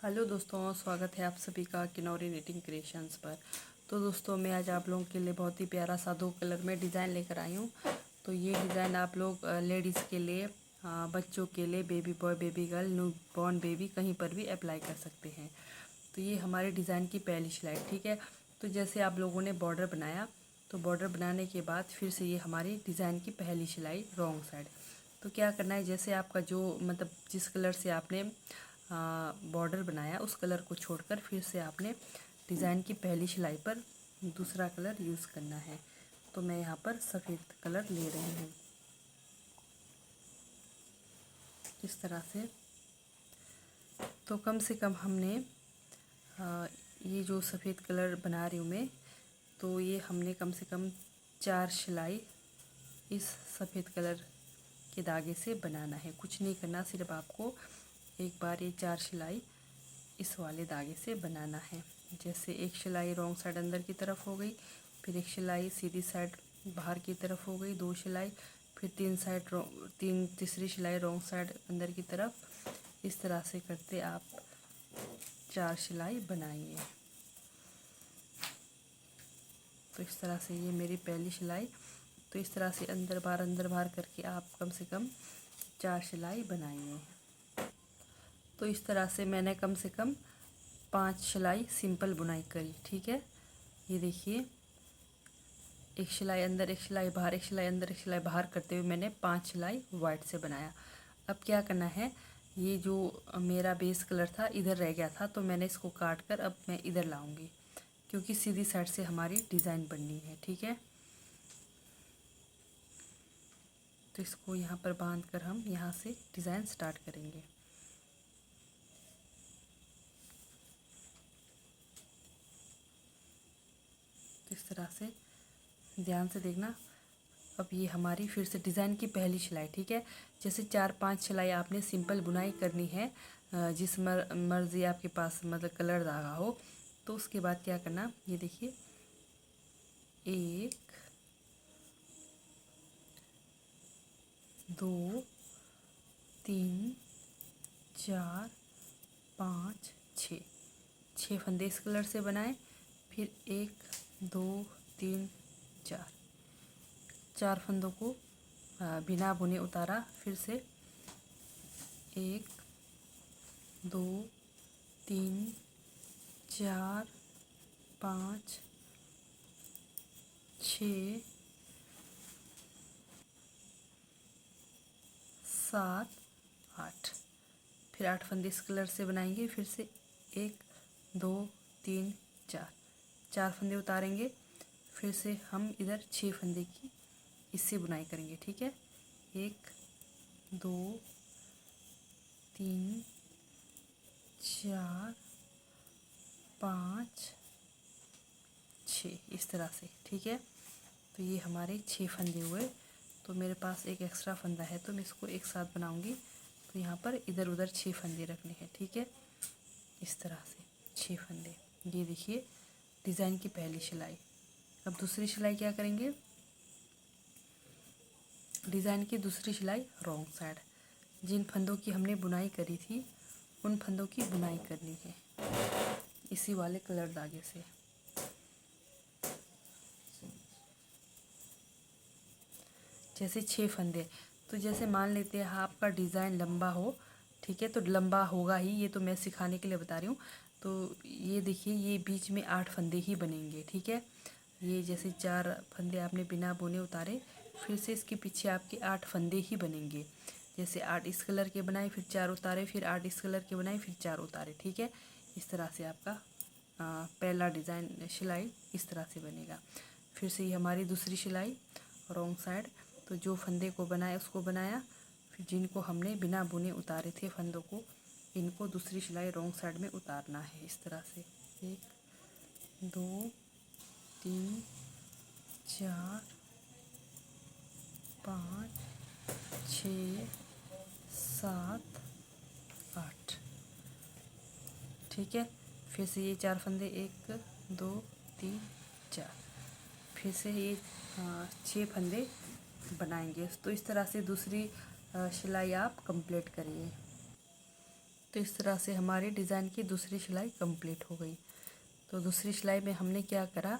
Hello दोस्तों, स्वागत है आप सभी का किनौरी निटिंग क्रिएशंस पर। तो दोस्तों, मैं आज आप लोगों के लिए बहुत ही प्यारा सा 2 कलर में डिज़ाइन लेकर आई हूँ। तो ये डिज़ाइन आप लोग लेडीज़ के लिए, बच्चों के लिए, baby boy, baby girl, new born baby कहीं पर भी अप्लाई कर सकते हैं। तो ये हमारे डिज़ाइन की पहली सिलाई, ठीक है। तो जैसे आप लोगों ने बॉर्डर बनाया, तो बॉर्डर बनाने के बाद फिर से ये हमारी डिज़ाइन की पहली सिलाई रॉन्ग साइड। तो क्या करना है, जैसे आपका जो मतलब जिस कलर से आपने बॉर्डर बनाया उस कलर को छोड़कर फिर से आपने डिज़ाइन की पहली सिलाई पर दूसरा कलर यूज़ करना है। तो मैं यहाँ पर सफ़ेद कलर ले रही हूँ इस तरह से। तो कम से कम हमने ये जो सफ़ेद कलर बना रही हूँ मैं, तो ये हमने कम से कम 4 सिलाई इस सफ़ेद कलर के धागे से बनाना है। कुछ नहीं करना, सिर्फ आपको एक बार ये 4 सिलाई इस वाले धागे से बनाना है। जैसे एक सिलाई रॉन्ग साइड अंदर की तरफ हो गई, फिर एक सिलाई सीधी साइड बाहर की तरफ हो गई, 2 सिलाई, फिर तीसरी सिलाई रॉन्ग साइड अंदर की तरफ। इस तरह से करते आप 4 सिलाई बनाइए। तो इस तरह से ये मेरी पहली सिलाई। तो इस तरह से अंदर बाहर करके आप कम से कम 4 सिलाई बनाइए। तो इस तरह से मैंने कम से कम 5 सिलाई सिंपल बुनाई करी, ठीक है। ये देखिए, एक सिलाई अंदर, एक सिलाई बाहर, एक सिलाई अंदर, एक सिलाई बाहर करते हुए मैंने 5 सिलाई वाइट से बनाया। अब क्या करना है, ये जो मेरा बेस कलर था इधर रह गया था, तो मैंने इसको काट कर अब मैं इधर लाऊंगी, क्योंकि सीधी साइड से हमारी डिज़ाइन बननी है, ठीक है। तो इसको यहाँ पर बांध कर हम यहाँ से डिज़ाइन स्टार्ट करेंगे। तो इस तरह से ध्यान से देखना। अब ये हमारी फिर से डिज़ाइन की पहली सिलाई, ठीक है। जैसे 4-5 सिलाई आपने सिंपल बुनाई करनी है, जिस मर्जी आपके पास मतलब कलर धागा हो। तो उसके बाद क्या करना, ये देखिए, 1 2 3 4 5 6 फंदे इस कलर से बनाए। फिर 1 2 3 4 फंदों को बिना बुने उतारा। फिर से 1 2 3 4 5 6 7 8। फिर 8 फंदे इस कलर से बनाएंगे। फिर से 1 2 3 4 फंदे उतारेंगे। फिर से हम इधर 6 फंदे की इससे बुनाई करेंगे, ठीक है। 1 2 3 4 5 6 इस तरह से, ठीक है। तो ये हमारे 6 फंदे हुए। तो मेरे पास एक एक्स्ट्रा फंदा है, तो मैं इसको एक साथ बनाऊंगी। तो यहाँ पर इधर उधर 6 फंदे रखने हैं, ठीक है। इस तरह से 6 फंदे। ये देखिए डिज़ाइन की पहली सिलाई। अब दूसरी सिलाई क्या करेंगे, डिज़ाइन की दूसरी सिलाई रॉन्ग साइड। जिन फंदों की हमने बुनाई करी थी उन फंदों की बुनाई करनी है इसी वाले कलर धागे से। जैसे 6 फंदे, तो जैसे मान लेते हैं आपका डिज़ाइन लंबा हो, ठीक है। तो लंबा होगा ही, ये तो मैं सिखाने के लिए बता रही हूँ। तो ये देखिए, ये बीच में 8 फंदे ही बनेंगे, ठीक है। ये जैसे 4 फंदे आपने बिना बुने उतारे, फिर से इसके पीछे आपके 8 फंदे ही बनेंगे। जैसे 8 इस कलर के बनाए, फिर 4 उतारे, फिर 8 इस कलर के बनाए, फिर 4 उतारे, ठीक है। इस तरह से आपका पहला डिज़ाइन सिलाई इस तरह से बनेगा। फिर से ये हमारी दूसरी सिलाई रॉन्ग साइड। तो जो फंदे को बनाया उसको बनाया, फिर जिनको हमने बिना बुने उतारे थे फंदों को, इनको दूसरी सिलाई रॉन्ग साइड में उतारना है इस तरह से। 1 2 3 4 5 6 7 8, ठीक है। फिर से ये 4 फंदे, 1 2 3 4। फिर से ये 6 फंदे बनाएंगे। तो इस तरह से दूसरी सिलाई आप कंप्लीट करिए। तो इस तरह से हमारे डिज़ाइन की दूसरी सिलाई कंप्लीट हो गई। तो दूसरी सिलाई में हमने क्या करा,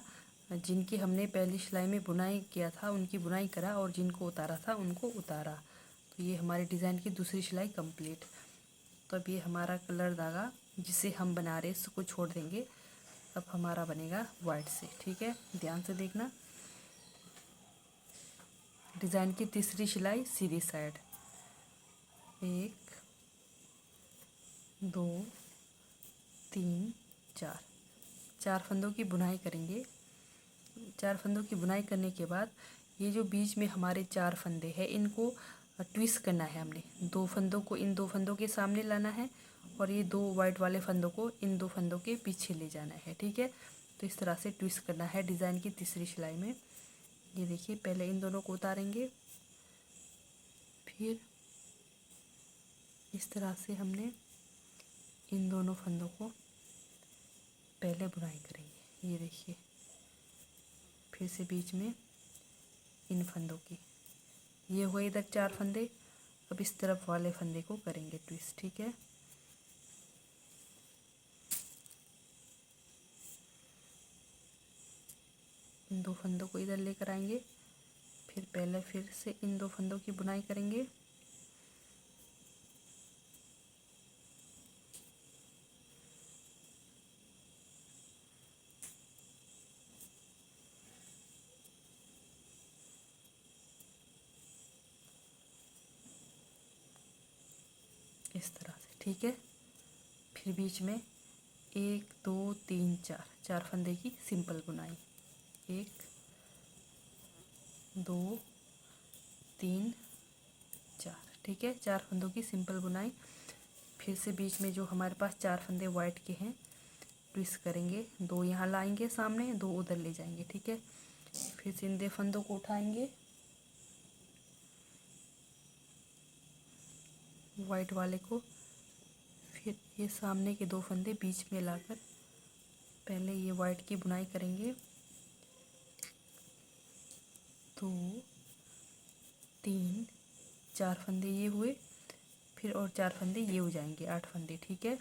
जिनकी हमने पहली सिलाई में बुनाई किया था उनकी बुनाई करा और जिनको उतारा था उनको उतारा। तो ये हमारे डिज़ाइन की दूसरी सिलाई कंप्लीट। तो अब ये हमारा कलर धागा जिसे हम बना रहे इसको छोड़ देंगे। अब हमारा बनेगा वाइट से। ठीक है, ध्यान से देखना। डिज़ाइन की तीसरी सिलाई सीधी साइड, 1 2 3 4, 4 फंदों की बुनाई करेंगे। 4 फंदों की बुनाई करने के बाद ये जो बीच में हमारे 4 फंदे हैं इनको ट्विस्ट करना है। हमने 2 फंदों को इन 2 फंदों के सामने लाना है और ये 2 वाइट वाले फंदों को इन 2 फंदों के पीछे ले जाना है। ठीक है, तो इस तरह से ट्विस्ट करना है डिज़ाइन की तीसरी सिलाई में। ये देखिए, पहले इन दोनों को उतारेंगे, फिर इस तरह से हमने इन दोनों फंदों को पहले बुनाई करेंगे। ये देखिए, फिर से बीच में इन फंदों की, ये हुए इधर 4 फंदे। अब इस तरफ वाले फंदे को करेंगे ट्विस्ट। ठीक है, इन 2 फंदों को इधर लेकर आएंगे, फिर पहले फिर से इन 2 फंदों की बुनाई करेंगे। इस तरह से। ठीक है, फिर बीच में 1 2 3 4, 4 फंदे की सिंपल बुनाई, 1 2 3 4। ठीक है, 4 फंदों की सिंपल बुनाई। फिर से बीच में जो हमारे पास 4 फंदे वाइट के हैं ट्विस्ट करेंगे, 2 यहाँ लाएंगे सामने, 2 उधर ले जाएंगे। ठीक है, फिर से इन फंदों को उठाएंगे, वाइट वाले को, फिर ये सामने के 2 फंदे बीच में लाकर पहले ये वाइट की बुनाई करेंगे, 2 3 4 फंदे ये हुए, फिर और 4 फंदे ये हो जाएंगे, 8 फंदे। ठीक है,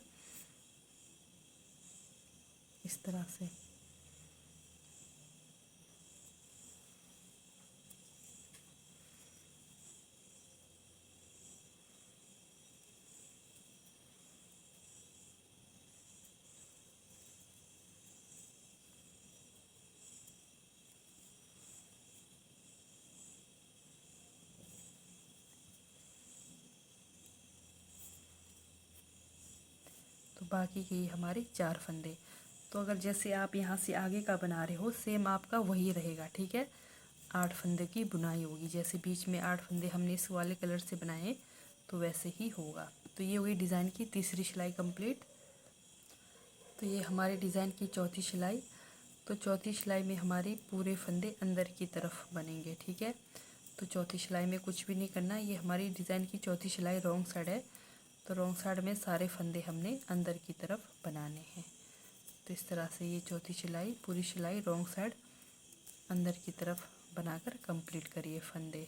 इस तरह से। तो बाकी के हमारे 4 फंदे। तो अगर जैसे आप यहाँ से आगे का बना रहे हो सेम आपका वही रहेगा। ठीक है, 8 फंदे की बुनाई होगी, जैसे बीच में 8 फंदे हमने इस वाले कलर से बनाए तो वैसे ही होगा। तो ये हुई डिज़ाइन की तीसरी सिलाई कंप्लीट। तो ये हमारे डिज़ाइन की चौथी सिलाई। तो चौथी सिलाई में हमारे पूरे फंदे अंदर की तरफ बनेंगे। ठीक है, तो चौथी सिलाई में कुछ भी नहीं करना। ये हमारी डिज़ाइन की चौथी सिलाई रॉन्ग साइड है, तो रॉन्ग साइड में सारे फंदे हमने अंदर की तरफ बनाने हैं। तो इस तरह से ये चौथी सिलाई, पूरी सिलाई रॉन्ग साइड अंदर की तरफ बनाकर कंप्लीट करिए फंदे।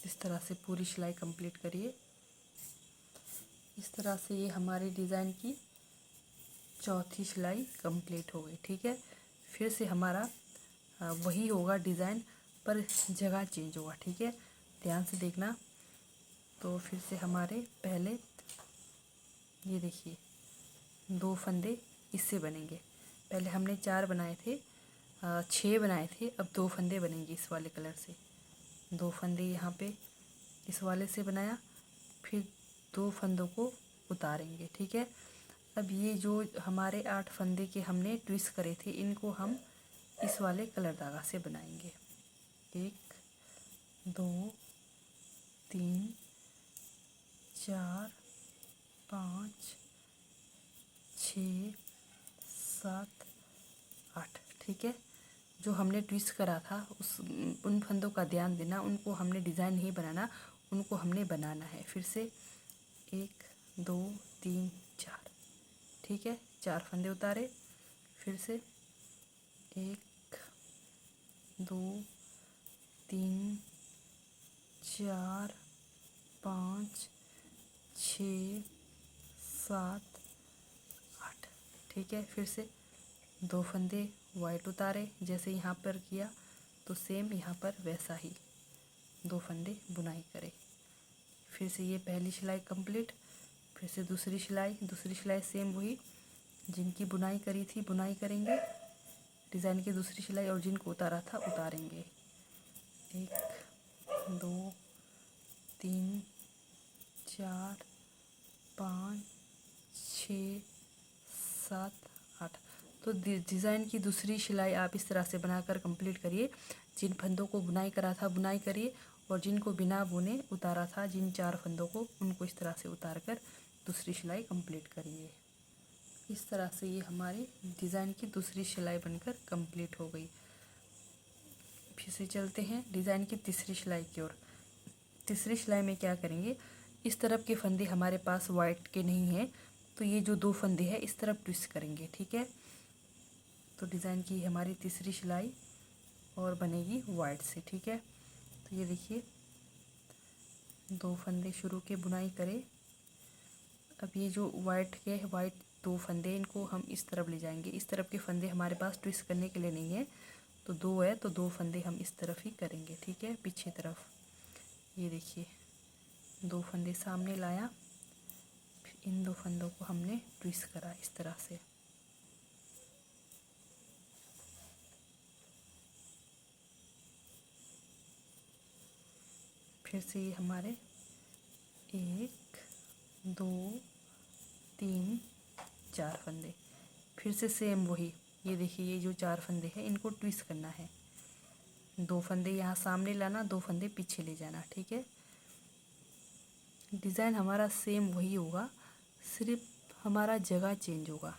इस तरह से पूरी सिलाई कंप्लीट करिए। इस तरह से ये हमारी डिज़ाइन की चौथी सिलाई कंप्लीट हो गई। ठीक है, फिर से हमारा वही होगा डिज़ाइन, पर जगह चेंज होगा। ठीक है, ध्यान से देखना। तो फिर से हमारे पहले ये देखिए 2 फंदे इससे बनेंगे। पहले हमने 4 बनाए थे, 6 बनाए थे, अब 2 फंदे बनेंगे इस वाले कलर से। 2 फंदे यहाँ पे इस वाले से बनाया, फिर 2 फंदों को उतारेंगे। ठीक है, अब ये जो हमारे 8 फंदे के हमने ट्विस्ट करे थे इनको हम इस वाले कलर धागा से बनाएंगे। 1 2 3 4 5 6 7 8। ठीक है, जो हमने ट्विस्ट करा था उन फंदों का ध्यान देना, उनको हमने डिज़ाइन नहीं बनाना, उनको हमने बनाना है। फिर से 1 2 3 4। ठीक है, 4 फंदे उतारे, फिर से 1 2 3 4 5 6 7 8। ठीक है, फिर से 2 फंदे वाइट उतारे, जैसे यहाँ पर किया तो सेम यहाँ पर वैसा ही 2 फंदे बुनाई करें। फिर से ये पहली सिलाई कंप्लीट, फिर से दूसरी सिलाई सेम वही जिनकी बुनाई करी थी बुनाई करेंगे, डिज़ाइन की दूसरी सिलाई, और जिनको उतारा था उतारेंगे। 1 2 3 4 5 6 7 8। तो डिज़ाइन की दूसरी सिलाई आप इस तरह से बनाकर कंप्लीट करिए। जिन फंदों को बुनाई करा था बुनाई करिए, और जिनको बिना बुने उतारा था जिन 4 फंदों को, उनको इस तरह से उतार कर दूसरी सिलाई कंप्लीट करिए। इस तरह से ये हमारी डिज़ाइन की दूसरी सिलाई बनकर कंप्लीट हो गई। फिर से चलते हैं डिज़ाइन की तीसरी सिलाई की ओर। तीसरी सिलाई में क्या करेंगे, इस तरफ के फंदे हमारे पास वाइट के नहीं हैं, तो ये जो 2 फंदे हैं इस तरफ ट्विस्ट करेंगे। ठीक है, तो डिज़ाइन की हमारी तीसरी सिलाई और बनेगी वाइट से। ठीक है, तो ये देखिए 2 फंदे शुरू के बुनाई करें। अब ये जो वाइट 2 फंदे, इनको हम इस तरफ ले जाएंगे। इस तरफ के फंदे हमारे पास ट्विस्ट करने के लिए नहीं है, तो 2 है तो 2 फंदे हम इस तरफ ही करेंगे। ठीक है, पीछे तरफ ये देखिए 2 फंदे सामने लाया, फिर इन 2 फंदों को हमने ट्विस्ट करा इस तरह से। फिर से ये हमारे 1 2 3 4 फंदे, फिर से सेम वही, ये देखिए ये जो 4 फंदे हैं इनको ट्विस्ट करना है। 2 फंदे यहाँ सामने लाना, 2 फंदे पीछे ले जाना। ठीक है, डिज़ाइन हमारा सेम वही होगा, सिर्फ हमारा जगह चेंज होगा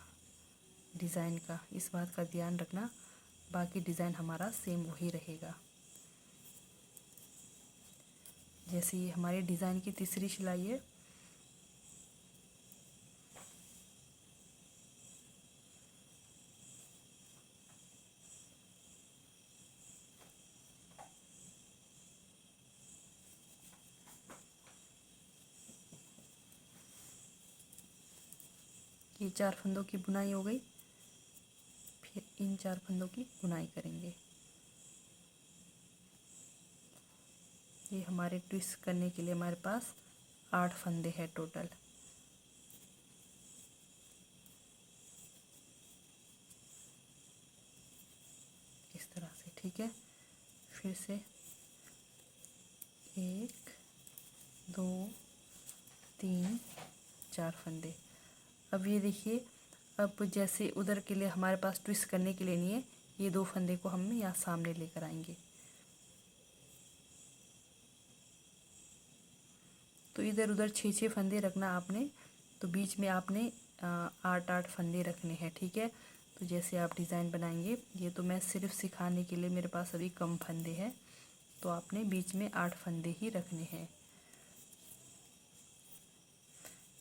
डिज़ाइन का, इस बात का ध्यान रखना। बाकी डिज़ाइन हमारा सेम वही रहेगा। जैसे ये हमारे डिज़ाइन की तीसरी सिलाई है, ये 4 फंदों की बुनाई हो गई। फिर इन 4 फंदों की बुनाई करेंगे। ये हमारे ट्विस्ट करने के लिए हमारे पास 8 फंदे हैं टोटल। इस तरह से। ठीक है, फिर से 1 2 3 4 फंदे। अब ये देखिए, अब जैसे उधर के लिए हमारे पास ट्विस्ट करने के लिए नहीं है, ये 2 फंदे को हम यहाँ सामने लेकर आएंगे। तो इधर उधर 6 फंदे रखना आपने, तो बीच में आपने 8 फंदे रखने हैं। ठीक है, तो जैसे आप डिज़ाइन बनाएंगे, ये तो मैं सिर्फ सिखाने के लिए, मेरे पास अभी कम फंदे हैं, तो आपने बीच में 8 फंदे ही रखने हैं।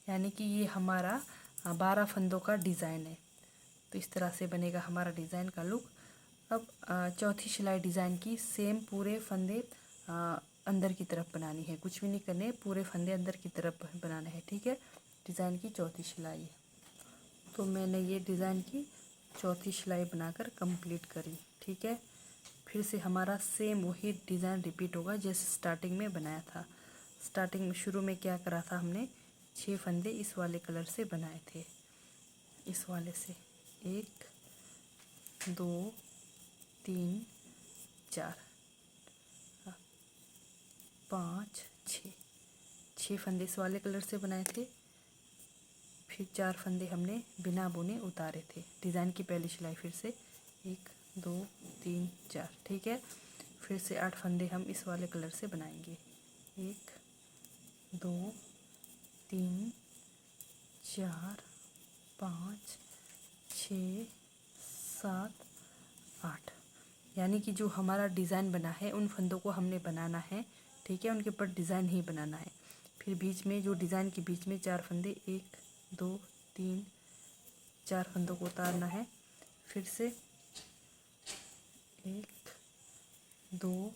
यानी कि ये हमारा 12 फंदों का डिज़ाइन है। तो इस तरह से बनेगा हमारा डिज़ाइन का लुक। अब चौथी सिलाई डिज़ाइन की सेम पूरे फंदे अंदर की तरफ बनानी है, कुछ भी नहीं करने, पूरे फंदे अंदर की तरफ बनाना है। ठीक है, डिज़ाइन की चौथी सिलाई है। तो मैंने ये डिज़ाइन की चौथी सिलाई बनाकर कंप्लीट करी। ठीक है, फिर से हमारा सेम वही डिज़ाइन रिपीट होगा जैसे स्टार्टिंग में बनाया था। स्टार्टिंग में शुरू में क्या करा था हमने, 6 फंदे इस वाले कलर से बनाए थे, इस वाले से 1 2 3 4 5 6 फंदे इस वाले कलर से बनाए थे। फिर 4 फंदे हमने बिना बुने उतारे थे। डिज़ाइन की पहली सिलाई फिर से 1 2 3 4। ठीक है, फिर से 8 फंदे हम इस वाले कलर से बनाएंगे। 1 2 3 4 5 6 7 8। यानी कि जो हमारा डिज़ाइन बना है उन फंदों को हमने बनाना है। ठीक है, उनके ऊपर डिज़ाइन ही बनाना है। फिर बीच में जो डिज़ाइन के बीच में 4 फंदे, 1 2 3 4 फंदों को उतारना है। फिर से 1 2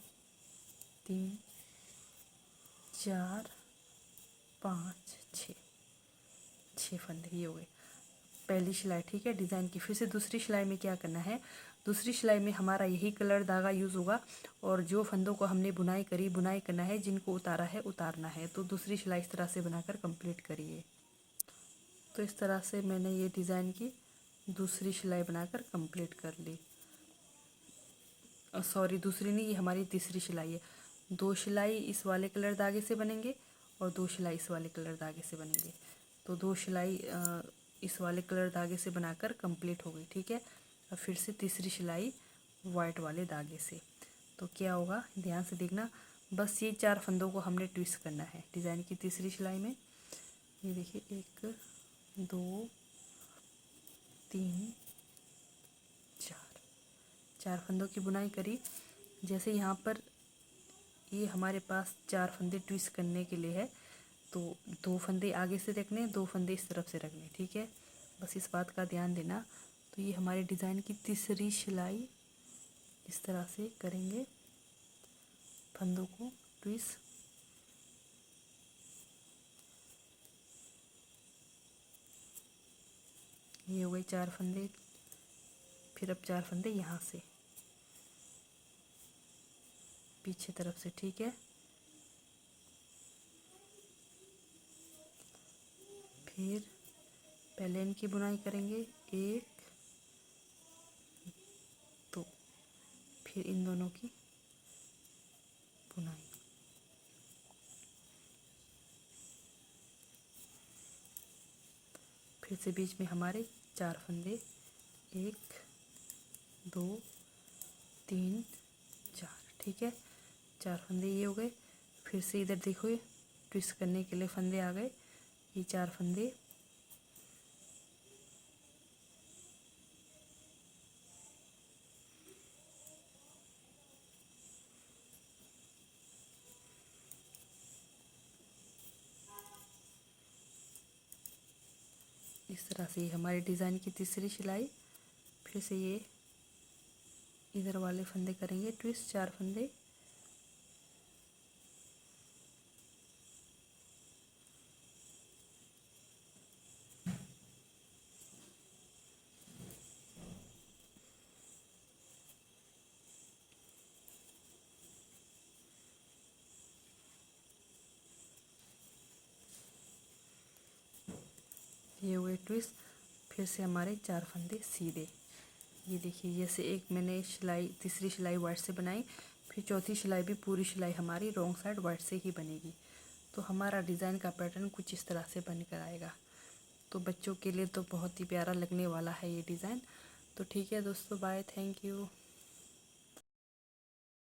3 4 5 6 6 फंदे ये हो गए पहली सिलाई। ठीक है, डिज़ाइन की। फिर से दूसरी सिलाई में क्या करना है, दूसरी सिलाई में हमारा यही कलर धागा यूज़ होगा और जो फंदों को हमने बुनाई करी बुनाई करना है, जिनको उतारा है उतारना है। तो दूसरी सिलाई इस तरह से बनाकर कंप्लीट करिए। तो इस तरह से मैंने ये डिज़ाइन की दूसरी सिलाई बनाकर कंप्लीट कर ली। सॉरी, दूसरी नहीं, ये हमारी तीसरी सिलाई है। 2 सिलाई इस वाले कलर धागे से बनेंगे और 2 सिलाई इस वाले कलर धागे से बनेंगे। तो 2 सिलाई इस वाले कलर धागे से बनाकर कंप्लीट हो गई। ठीक है, और फिर से तीसरी सिलाई वाइट वाले धागे से। तो क्या होगा, ध्यान से देखना, बस ये 4 फंदों को हमने ट्विस्ट करना है डिज़ाइन की तीसरी सिलाई में। ये देखिए 1 2 3 4 फंदों की बुनाई करी। जैसे यहाँ पर ये हमारे पास 4 फंदे ट्विस्ट करने के लिए है, तो 2 फंदे आगे से रखने, 2 फंदे इस तरफ से रखने। ठीक है, बस इस बात का ध्यान देना। तो ये हमारे डिज़ाइन की तीसरी सिलाई इस तरह से करेंगे, फंदों को ट्विस्ट। ये हो गए 4 फंदे। फिर अब 4 फंदे यहाँ से पीछे तरफ से। ठीक है, फिर पहले इनकी बुनाई करेंगे 1 2, फिर इन दोनों की बुनाई। फिर से बीच में हमारे 4 फंदे, 1 2 3 4। ठीक है, 4 फंदे ये हो गए। फिर से इधर देखो, ये ट्विस्ट करने के लिए फंदे आ गए, ये 4 फंदे। इस तरह से ये हमारे डिज़ाइन की तीसरी सिलाई। फिर से ये इधर वाले फंदे करेंगे ट्विस्ट, 4 फंदे। ये हुए ट्विस्ट। फिर से हमारे 4 फंदे सीधे। ये देखिए, जैसे एक मैंने सिलाई तीसरी सिलाई वाइट से बनाई, फिर चौथी सिलाई भी पूरी सिलाई हमारी रॉन्ग साइड वाइट से ही बनेगी। तो हमारा डिज़ाइन का पैटर्न कुछ इस तरह से बन कर आएगा। तो बच्चों के लिए तो बहुत ही प्यारा लगने वाला है ये डिज़ाइन। तो ठीक है दोस्तों, बाय, थैंक यू।